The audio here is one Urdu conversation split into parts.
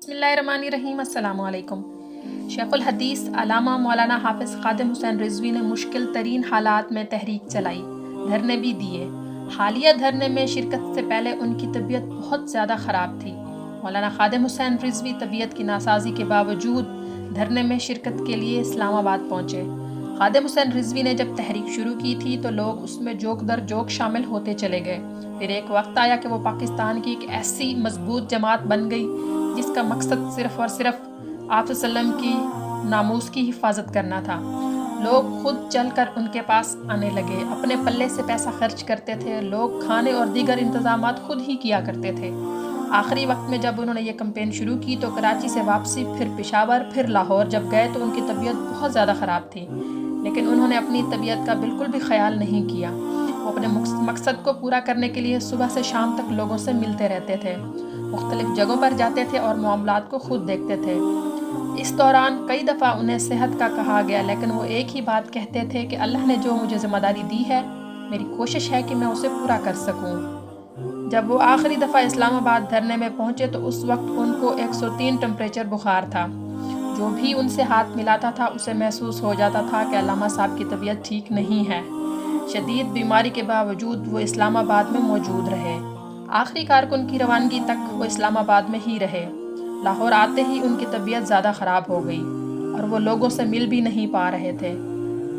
بسم اللہ الرحمن الرحیم۔ السلام علیکم۔ شیخ الحدیث علامہ مولانا حافظ خادم حسین رضوی نے مشکل ترین حالات میں تحریک چلائی، دھرنے بھی دیے۔ حالیہ دھرنے میں شرکت سے پہلے ان کی طبیعت بہت زیادہ خراب تھی۔ مولانا خادم حسین رضوی طبیعت کی ناسازی کے باوجود دھرنے میں شرکت کے لیے اسلام آباد پہنچے۔ خادم حسین رضوی نے جب تحریک شروع کی تھی تو لوگ اس میں جوک در جوک شامل ہوتے چلے گئے۔ پھر ایک وقت آیا کہ وہ پاکستان کی ایک ایسی مضبوط جماعت بن گئی جس کا مقصد صرف اور صرف آپ صلی اللہ علیہ وسلم کی ناموس کی حفاظت کرنا تھا۔ لوگ خود چل کر ان کے پاس آنے لگے، اپنے پلے سے پیسہ خرچ کرتے تھے، لوگ کھانے اور دیگر انتظامات خود ہی کیا کرتے تھے۔ آخری وقت میں جب انہوں نے یہ کمپین شروع کی تو کراچی سے واپسی، پھر پشاور، پھر لاہور جب گئے تو ان کی طبیعت بہت زیادہ خراب تھی، لیکن انہوں نے اپنی طبیعت کا بالکل بھی خیال نہیں کیا۔ وہ اپنے مقصد کو پورا کرنے کے لیے صبح سے شام تک لوگوں سے ملتے رہتے تھے، مختلف جگہوں پر جاتے تھے اور معاملات کو خود دیکھتے تھے۔ اس دوران کئی دفعہ انہیں صحت کا کہا گیا، لیکن وہ ایک ہی بات کہتے تھے کہ اللہ نے جو مجھے ذمہ داری دی ہے، میری کوشش ہے کہ میں اسے پورا کر سکوں۔ جب وہ آخری دفعہ اسلام آباد دھرنے میں پہنچے تو اس وقت ان کو 103 ٹمپریچر بخار تھا۔ جو بھی ان سے ہاتھ ملاتا تھا اسے محسوس ہو جاتا تھا کہ علامہ صاحب کی طبیعت ٹھیک نہیں ہے۔ شدید بیماری کے باوجود وہ اسلام آباد میں موجود رہے۔ آخری کارکن کی روانگی تک وہ اسلام آباد میں ہی رہے۔ لاہور آتے ہی ان کی طبیعت زیادہ خراب ہو گئی اور وہ لوگوں سے مل بھی نہیں پا رہے تھے۔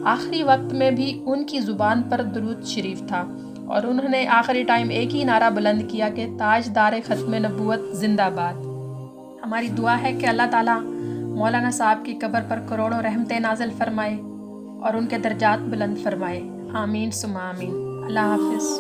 آخری وقت میں بھی ان کی زبان پر درود شریف تھا اور انہوں نے آخری ٹائم ایک ہی نعرہ بلند کیا کہ تاجدار ختم نبوت زندہ باد۔ ہماری دعا ہے کہ اللہ تعالیٰ مولانا صاحب کی قبر پر کروڑوں رحمتیں نازل فرمائے اور ان کے درجات بلند فرمائے۔ آمین ثم آمین۔ اللہ حافظ۔